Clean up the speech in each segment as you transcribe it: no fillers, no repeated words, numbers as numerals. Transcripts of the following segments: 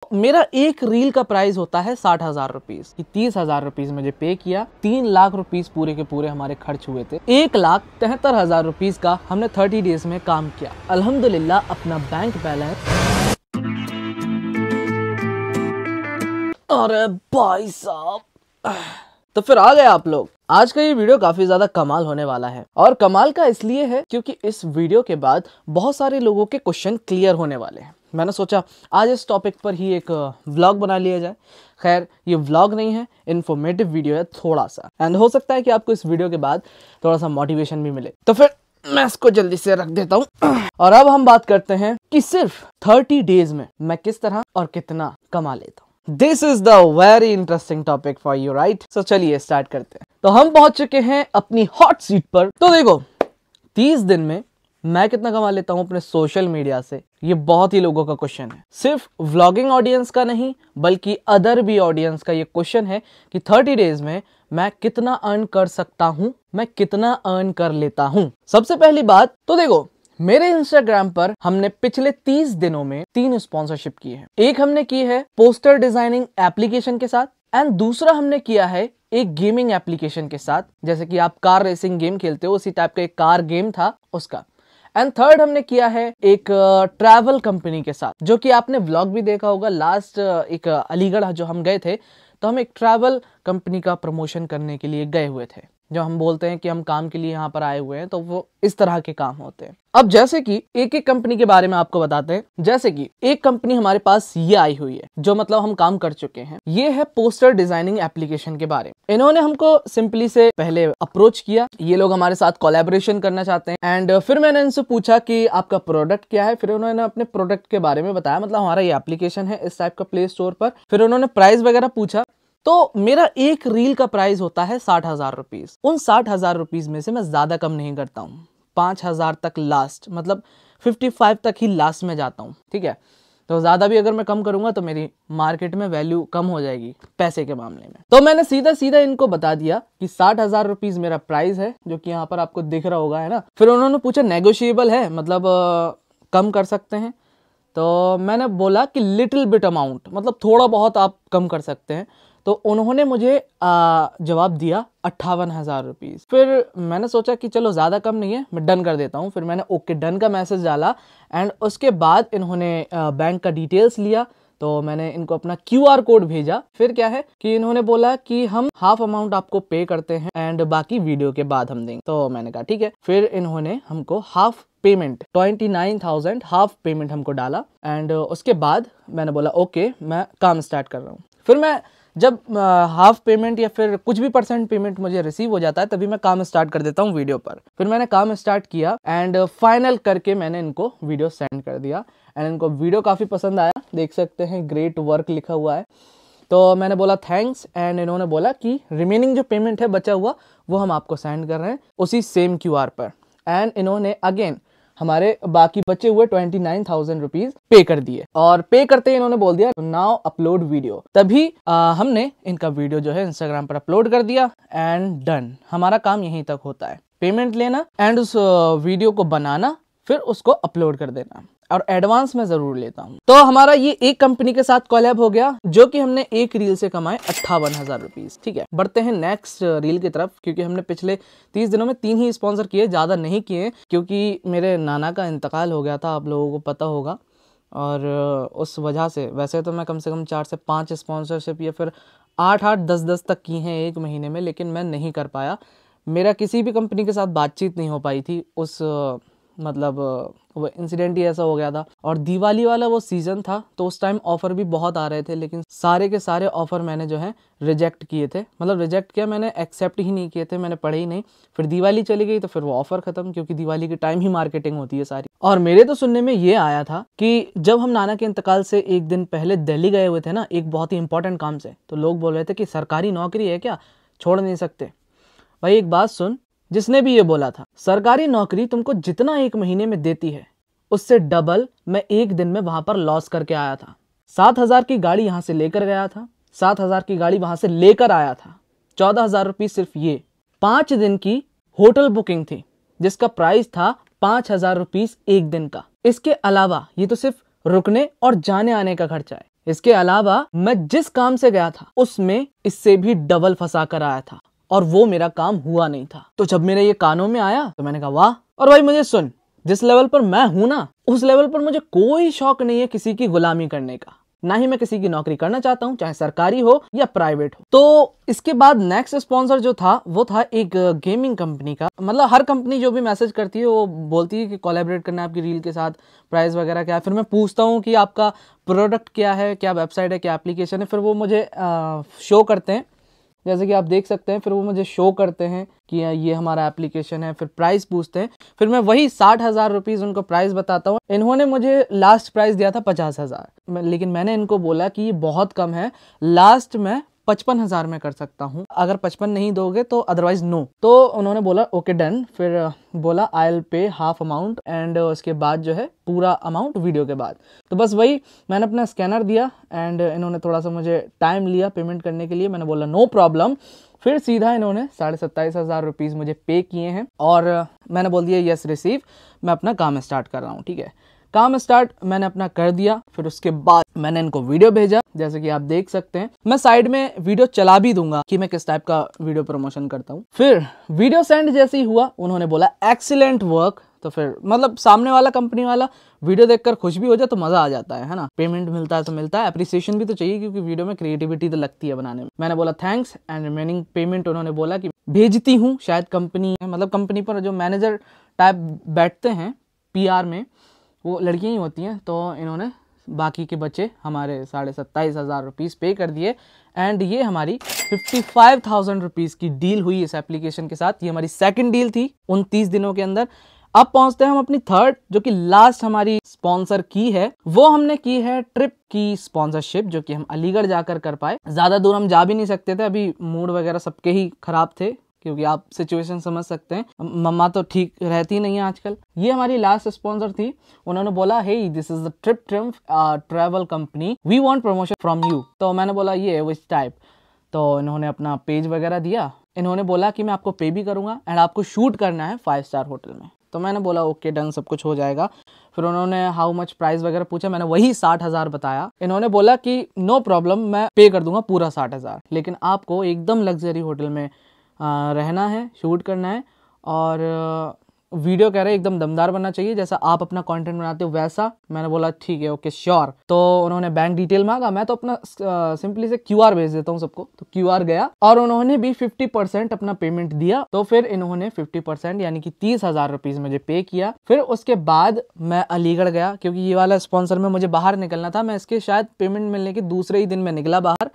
मेरा एक रील का प्राइस होता है 60,000 रुपीज। 30,000 रुपीज मुझे पे किया, 3 लाख रुपीज पूरे के पूरे हमारे खर्च हुए थे। 1,73,000 रुपीज का हमने 30 डेज में काम किया। अल्हम्दुलिल्लाह अपना बैंक बैलेंस। अरे भाई साहब, तो फिर आ गए आप लोग। आज का ये वीडियो काफी ज्यादा कमाल होने वाला है, और कमाल का इसलिए है क्योंकि इस वीडियो के बाद बहुत सारे लोगों के क्वेश्चन क्लियर होने वाले हैं। मैंने सोचा आज इस टॉपिक पर ही एक व्लॉग बना लिया जाए। खैर ये व्लॉग नहीं है, इन्फॉर्मेटिव वीडियो है थोड़ा सा, एंड हो सकता है कि आपको इस वीडियो के बाद थोड़ा सा मोटिवेशन भी मिले। तो फिर मैं इसको जल्दी से रख देता हूँ और अब हम बात करते हैं कि सिर्फ 30 डेज में मैं किस तरह और कितना कमा लेता हूँ। This is the very interesting topic for you, right? So चलिए स्टार्ट करते हैं। तो हम पहुंच चुके हैं अपनी हॉट सीट पर। तो देखो 30 दिन में मैं कितना कमा लेता हूं अपने सोशल मीडिया से, ये बहुत ही लोगों का क्वेश्चन है। सिर्फ व्लॉगिंग ऑडियंस का नहीं बल्कि अदर भी ऑडियंस का ये क्वेश्चन है कि 30 डेज में मैं कितना अर्न कर सकता हूं, मैं कितना अर्न कर लेता हूं। सबसे पहली बात तो देखो, मेरे इंस्टाग्राम पर हमने पिछले 30 दिनों में 3 स्पॉन्सरशिप की है। एक हमने की है पोस्टर डिजाइनिंग एप्लीकेशन के साथ, एंड दूसरा हमने किया है एक गेमिंग एप्लीकेशन के साथ। जैसे कि आप कार रेसिंग गेम खेलते हो, उसी टाइप का एक कार गेम था उसका। एंड थर्ड हमने किया है एक ट्रैवल कंपनी के साथ, जो कि आपने व्लॉग भी देखा होगा। लास्ट एक अलीगढ़ जो हम गए थे, तो हम एक ट्रैवल कंपनी का प्रमोशन करने के लिए गए हुए थे। जो हम बोलते हैं कि हम काम के लिए यहाँ पर आए हुए हैं, तो वो इस तरह के काम होते हैं। अब जैसे कि एक एक कंपनी के बारे में आपको बताते हैं। जैसे कि एक कंपनी हमारे पास ये आई हुई है, जो मतलब हम काम कर चुके हैं। ये है पोस्टर डिजाइनिंग एप्लीकेशन के बारे में। इन्होंने हमको सिंपली से पहले अप्रोच किया, ये लोग हमारे साथ कोलैबोरेशन करना चाहते हैं। एंड फिर मैंने इनसे पूछा कि आपका प्रोडक्ट क्या है। फिर उन्होंने अपने प्रोडक्ट के बारे में बताया, मतलब हमारा ये एप्लीकेशन है इस टाइप का प्ले स्टोर पर। फिर उन्होंने प्राइस वगैरह पूछा। तो मेरा एक रील का प्राइस होता है 60,000 रुपीज। उन 60,000 रुपीज में से मैं ज्यादा कम नहीं करता हूँ, 5,000 तक लास्ट, मतलब 55 तक ही लास्ट में जाता हूँ, ठीक है? तो ज्यादा भी अगर मैं कम करूंगा तो मेरी मार्केट में वैल्यू कम हो जाएगी पैसे के मामले में। तो मैंने सीधा सीधा इनको बता दिया कि 60,000 रुपीज मेरा प्राइस है, जो कि यहाँ पर आपको दिख रहा होगा, है ना? फिर उन्होंने पूछा नेगोशिएबल है, मतलब कम कर सकते हैं? तो मैंने बोला कि लिटिल बिट अमाउंट, मतलब थोड़ा बहुत आप कम कर सकते हैं। तो उन्होंने मुझे जवाब दिया 58,000 रुपीज। फिर मैंने सोचा कि चलो ज्यादा कम नहीं है, मैं डन कर देता हूँ। फिर मैंने ओके डन का मैसेज डाला, एंड उसके बाद इन्होंने बैंक का डिटेल्स लिया। तो मैंने इनको अपना QR कोड भेजा। फिर क्या है कि इन्होंने बोला कि हम हाफ अमाउंट आपको पे करते हैं एंड बाकी वीडियो के बाद हम देंगे। तो मैंने कहा ठीक है। फिर इन्होंने हमको हाफ पेमेंट 29,000 हाफ पेमेंट हमको डाला, एंड उसके बाद मैंने बोला ओके मैं काम स्टार्ट कर रहा हूँ। फिर मैं जब हाफ पेमेंट या फिर कुछ भी परसेंट पेमेंट मुझे रिसीव हो जाता है, तभी मैं काम स्टार्ट कर देता हूँ वीडियो पर। फिर मैंने काम स्टार्ट किया एंड फाइनल करके मैंने इनको वीडियो सेंड कर दिया, एंड इनको वीडियो काफ़ी पसंद आया। देख सकते हैं ग्रेट वर्क लिखा हुआ है। तो मैंने बोला थैंक्स, एंड इन्होंने बोला कि रिमेनिंग जो पेमेंट है बचा हुआ, वो हम आपको सेंड कर रहे हैं उसी सेम QR पर। एंड इन्होंने अगेन हमारे बाकी बचे हुए 29,000 रुपीज पे कर दिए, और पे करते ही इन्होंने बोल दिया नाउ अपलोड वीडियो। तभी हमने इनका वीडियो जो है इंस्टाग्राम पर अपलोड कर दिया, एंड डन। हमारा काम यहीं तक होता है, पेमेंट लेना एंड उस वीडियो को बनाना, फिर उसको अपलोड कर देना, और एडवांस में जरूर लेता हूँ। तो हमारा ये एक कंपनी के साथ कोलैब हो गया, जो कि हमने एक रील से कमाए 58,000 रुपीज। ठीक है, बढ़ते हैं नेक्स्ट रील की तरफ, क्योंकि हमने पिछले 30 दिनों में 3 ही स्पॉन्सर किए, ज्यादा नहीं किए, क्योंकि मेरे नाना का इंतकाल हो गया था, आप लोगों को पता होगा। और उस वजह से वैसे तो मैं कम से कम 4 से 5 स्पॉन्सरशिप या फिर 8-8, 10-10 तक की हैं एक महीने में, लेकिन मैं नहीं कर पाया। मेरा किसी भी कंपनी के साथ बातचीत नहीं हो पाई थी उस मतलब वो इंसिडेंट ही ऐसा हो गया था। और दिवाली वाला वो सीजन था, तो उस टाइम ऑफर भी बहुत आ रहे थे, लेकिन सारे के सारे ऑफर मैंने जो है रिजेक्ट किए थे। मतलब रिजेक्ट किया, मैंने एक्सेप्ट ही नहीं किए थे, मैंने पढ़े ही नहीं। फिर दिवाली चली गई तो फिर वो ऑफर खत्म, क्योंकि दिवाली के टाइम ही मार्केटिंग होती है सारी। और मेरे तो सुनने में ये आया था कि जब हम नाना के इंतकाल से एक दिन पहले दिल्ली गए हुए थे ना, एक बहुत ही इंपॉर्टेंट काम से, तो लोग बोल रहे थे कि सरकारी नौकरी है क्या, छोड़ नहीं सकते। भाई एक बात सुन, जिसने भी ये बोला था, सरकारी नौकरी तुमको जितना एक महीने में देती है, उससे डबल मैं एक दिन में वहां पर लॉस करके आया था। 7,000 की गाड़ी यहां से लेकर गया था, 7,000 की गाड़ी वहां से लेकर आया था, 14,000 रुपीज सिर्फ ये 5 दिन की होटल बुकिंग थी, जिसका प्राइस था 5,000 रुपीज एक दिन का। इसके अलावा ये तो सिर्फ रुकने और जाने आने का खर्चा है। इसके अलावा मैं जिस काम से गया था उसमें इससे भी डबल फंसा कर आया था और वो मेरा काम हुआ नहीं था। तो जब मेरे ये कानों में आया तो मैंने कहा वाह। और भाई मुझे सुन, जिस लेवल पर मैं हूं ना, उस लेवल पर मुझे कोई शौक नहीं है किसी की गुलामी करने का, ना ही मैं किसी की नौकरी करना चाहता हूं, चाहे सरकारी हो या प्राइवेट हो। तो इसके बाद नेक्स्ट स्पॉन्सर जो था वो था एक गेमिंग कंपनी का। मतलब हर कंपनी जो भी मैसेज करती है वो बोलती है कि कोलैबोरेट करना है आपकी रील के साथ, प्राइस वगैरह क्या है। फिर मैं पूछता हूँ कि आपका प्रोडक्ट क्या है, क्या वेबसाइट है, क्या एप्लीकेशन है। फिर वो मुझे शो करते हैं, जैसे कि आप देख सकते हैं। फिर वो मुझे शो करते हैं कि ये हमारा एप्लीकेशन है। फिर प्राइस पूछते हैं, फिर मैं वही 60,000 रुपीज़ उनको प्राइस बताता हूँ। इन्होंने मुझे लास्ट प्राइस दिया था 50,000, लेकिन मैंने इनको बोला कि ये बहुत कम है, लास्ट मैं 55,000 में कर सकता हूँ, अगर 55 नहीं दोगे तो अदरवाइज नो। तो उन्होंने बोला ओके डन। फिर बोला I will pay half amount and उसके बाद जो है पूरा अमाउंट वीडियो के बाद। तो बस वही मैंने अपना स्कैनर दिया एंड इन्होंने थोड़ा सा मुझे टाइम लिया पेमेंट करने के लिए। मैंने बोला नो प्रॉब्लम। फिर सीधा इन्होंने 27,500 रुपीज़ मुझे पे किए हैं और मैंने बोल दिया यस रिसीव, मैं अपना काम स्टार्ट कर रहा हूँ। ठीक है, काम स्टार्ट मैंने अपना कर दिया। फिर उसके बाद मैंने इनको वीडियो भेजा, जैसे कि आप देख सकते हैं। मैं साइड में वीडियो चला भी दूंगा कि मैं किस टाइप का वीडियो प्रमोशन करता हूँ। फिर वीडियो सेंड जैसे ही हुआ उन्होंने बोला एक्सीलेंट वर्क। तो फिर मतलब सामने वाला कंपनी वाला वीडियो देखकर खुश भी हो जाए तो मजा आ जाता है ना। पेमेंट मिलता है तो मिलता है, अप्रिसिएशन भी तो चाहिए क्योंकि वीडियो में क्रिएटिविटी तो लगती है बनाने में। मैंने बोला थैंक्स एंड रिमेनिंग पेमेंट उन्होंने बोला कि भेजती हूँ। शायद कंपनी मतलब कंपनी पर जो मैनेजर टाइप बैठते हैं PR में वो लड़कियां ही होती हैं। तो इन्होंने बाकी के बचे हमारे 27,500 रुपीज़ पे कर दिए एंड ये हमारी 55,000 रुपीज़ की डील हुई इस एप्लीकेशन के साथ। ये हमारी सेकंड डील थी 29 दिनों के अंदर। अब पहुंचते हैं हम अपनी थर्ड, जो कि लास्ट हमारी स्पॉन्सर की है। वो हमने की है ट्रिप की स्पॉन्सरशिप, जो कि हम अलीगढ़ जाकर कर पाए। ज्यादा दूर हम जा भी नहीं सकते थे, अभी मूड वगैरह सबके ही खराब थे क्योंकि आप सिचुएशन समझ सकते हैं, मम्मा तो ठीक रहती नहीं है आजकल। ये हमारी लास्ट स्पॉन्सर थी। उन्होंने बोला hey this is the trip triumph travel company, we want promotion from you. तो मैंने बोला ये विच टाइप। तो इन्होंने अपना पेज वगैरह दिया। इन्होंने बोला कि मैं आपको पे भी करूंगा एंड आपको शूट करना है 5 स्टार होटल में। तो मैंने बोला ओके डन, सब कुछ हो जाएगा। फिर उन्होंने हाउ मच प्राइस वगैरह पूछा, मैंने वही 60,000 बताया। इन्होंने बोला कि नो प्रॉब्लम, मैं पे कर दूंगा पूरा 60,000, लेकिन आपको एकदम लग्जरी होटल में रहना है, शूट करना है और वीडियो कह रहे एकदम दमदार बनना चाहिए, जैसा आप अपना कंटेंट बनाते हो वैसा। मैंने बोला ठीक है ओके श्योर। तो उन्होंने बैंक डिटेल मांगा, मैं तो अपना सिंपली से QR भेज देता हूँ सबको। तो QR गया और उन्होंने भी 50% अपना पेमेंट दिया। तो फिर इन्होंने 50% यानी कि 30,000 रुपीज़ मुझे पे किया। फिर उसके बाद मैं अलीगढ़ गया क्योंकि ये वाला स्पॉन्सर में मुझे बाहर निकलना था। मैं इसके शायद पेमेंट मिलने के दूसरे ही दिन में निकला बाहर।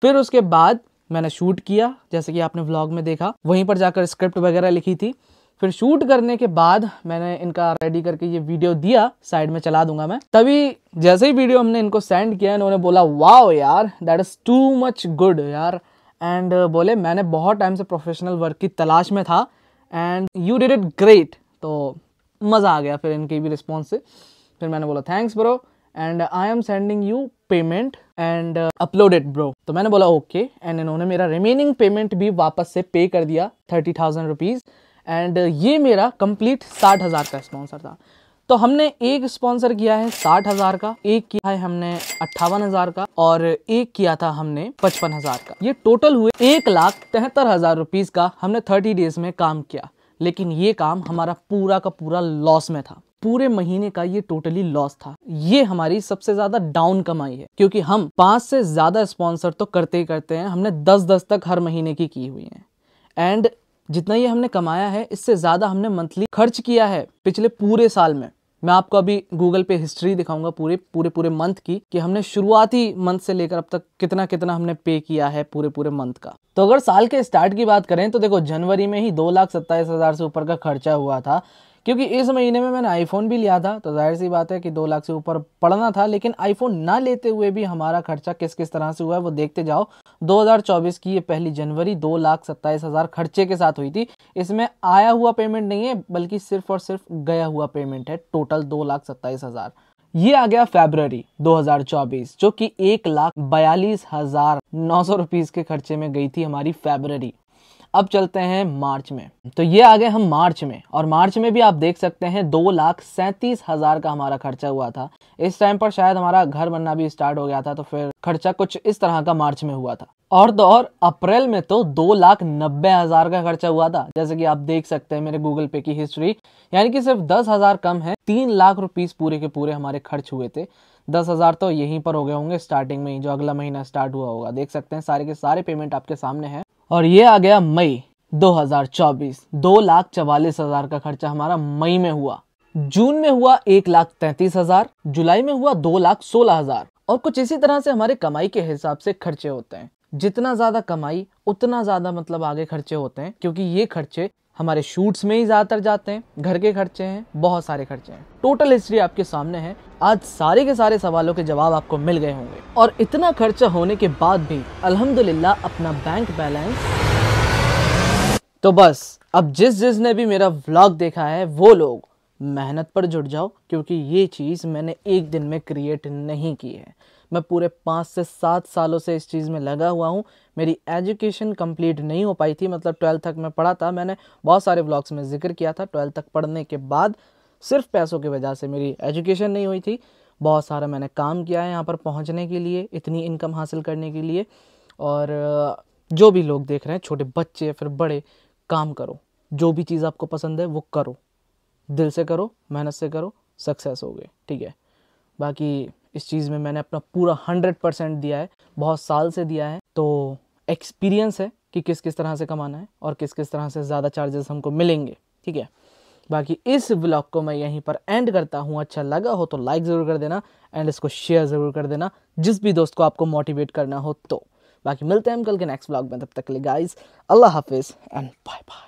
फिर उसके बाद मैंने शूट किया, जैसे कि आपने व्लॉग में देखा। वहीं पर जाकर स्क्रिप्ट वगैरह लिखी थी। फिर शूट करने के बाद मैंने इनका रेडी करके ये वीडियो दिया, साइड में चला दूंगा मैं। तभी जैसे ही वीडियो हमने इनको सेंड किया, इन्होंने बोला वाओ यार that is too much good यार। एंड बोले मैंने बहुत टाइम से प्रोफेशनल वर्क की तलाश में था and you did it great. तो मज़ा आ गया फिर इनके भी रिस्पॉन्स से। फिर मैंने बोला thanks bro and I am sending you payment and upload it bro. तो मैंने बोला ओके एंड इन्होंने मेरा रिमेनिंग पेमेंट भी वापस से पे कर दिया 30,000 रुपीज़ एंड ये मेरा कंप्लीट 60,000 का स्पॉन्सर था। तो हमने एक स्पॉन्सर किया है 60,000 का, एक किया है हमने 58,000 का और एक किया था हमने 55,000 का। ये टोटल हुए 1,73,000 रुपीज़ का हमने 30 डेज में काम किया। लेकिन ये काम हमारा पूरा का पूरा लॉस में था। पूरे महीने का ये टोटली लॉस था। ये हमारी सबसे ज्यादा डाउन कमाई है क्योंकि हम 5 से ज्यादा स्पॉन्सर तो करते ही करते हैं। हमने 10-10 तक हर महीने की हुई है एंड जितना ये हमने कमाया है इससे ज्यादा हमने मंथली खर्च किया है पिछले पूरे साल में। मैं आपको अभी गूगल पे हिस्ट्री दिखाऊंगा पूरे मंथ की कि हमने शुरुआती मंथ से लेकर अब तक कितना कितना हमने पे किया है पूरे मंथ का। तो अगर साल के स्टार्ट की बात करें तो देखो जनवरी में ही 2,27,000 से ऊपर का खर्चा हुआ था क्योंकि इस महीने में मैंने आईफोन भी लिया था। तो जाहिर सी बात है कि 2 लाख से ऊपर पड़ना था। लेकिन आईफोन ना लेते हुए भी हमारा खर्चा किस किस तरह से हुआ है वो देखते जाओ। 2024 की ये पहली जनवरी 2,27,000 खर्चे के साथ हुई थी। इसमें आया हुआ पेमेंट नहीं है बल्कि सिर्फ और सिर्फ गया हुआ पेमेंट है। टोटल 2,27,000। ये आ गया फरवरी 2024 जो कि 1,42,900 रुपीज के खर्चे में गई थी हमारी फरवरी। अब चलते हैं मार्च में। तो ये आ गए हम मार्च में, और मार्च में भी आप देख सकते हैं 2,37,000 का हमारा खर्चा हुआ था। इस टाइम पर शायद हमारा घर बनना भी स्टार्ट हो गया था, तो फिर खर्चा कुछ इस तरह का मार्च में हुआ था। और तो और अप्रैल में तो 2,90,000 का खर्चा हुआ था। जैसे कि आप देख सकते हैं मेरे गूगल पे की हिस्ट्री, यानी कि सिर्फ 10,000 कम है, 3 लाख रुपीस पूरे के पूरे हमारे खर्च हुए थे। 10,000 तो यहीं पर हो गए होंगे स्टार्टिंग में ही, जो अगला महीना स्टार्ट हुआ होगा। देख सकते हैं सारे के सारे पेमेंट आपके सामने है। और ये आ गया मई 2024, 2,44,000 का खर्चा हमारा मई में हुआ। जून में हुआ 1,33,000, जुलाई में हुआ 2,16,000। और कुछ इसी तरह से हमारे कमाई के हिसाब से खर्चे होते हैं। जितना ज्यादा कमाई उतना ज्यादा मतलब आगे खर्चे होते हैं, क्योंकि ये खर्चे हमारे शूट्स में ही ज्यादातर जाते हैं, घर के खर्चे हैं, बहुत सारे खर्चे हैं। टोटल हिस्ट्री आपके सामने है। आज सारे के सारे सवालों के जवाब आपको मिल गए होंगे। और इतना खर्चा होने के बाद भी अल्हम्दुलिल्लाह अपना बैंक बैलेंस। तो बस अब जिसने भी मेरा व्लॉग देखा है वो लोग मेहनत पर जुट जाओ, क्योंकि ये चीज़ मैंने एक दिन में क्रिएट नहीं की है। मैं पूरे 5 से 7 सालों से इस चीज़ में लगा हुआ हूँ। मेरी एजुकेशन कंप्लीट नहीं हो पाई थी, मतलब 12th तक मैं पढ़ा था। मैंने बहुत सारे व्लॉग्स में जिक्र किया था। 12th तक पढ़ने के बाद सिर्फ पैसों की वजह से मेरी एजुकेशन नहीं हुई थी। बहुत सारा मैंने काम किया है यहाँ पर पहुँचने के लिए, इतनी इनकम हासिल करने के लिए। और जो भी लोग देख रहे हैं, छोटे बच्चे या फिर बड़े, काम करो। जो भी चीज़ आपको पसंद है वो करो, दिल से करो, मेहनत से करो, सक्सेस हो गए, ठीक है। बाकी इस चीज़ में मैंने अपना पूरा 100% दिया है, बहुत साल से दिया है। तो एक्सपीरियंस है कि किस किस तरह से कमाना है और किस किस तरह से ज़्यादा चार्जेस हमको मिलेंगे, ठीक है। बाकी इस व्लॉग को मैं यहीं पर एंड करता हूँ। अच्छा लगा हो तो लाइक ज़रूर कर देना एंड इसको शेयर ज़रूर कर देना जिस भी दोस्त को आपको मोटिवेट करना हो तो। बाकी मिलते हैं हम कल के नेक्स्ट व्लॉग में। तब तक के लिए गाइस, अल्लाह हाफिज़ एंड बाय बाय।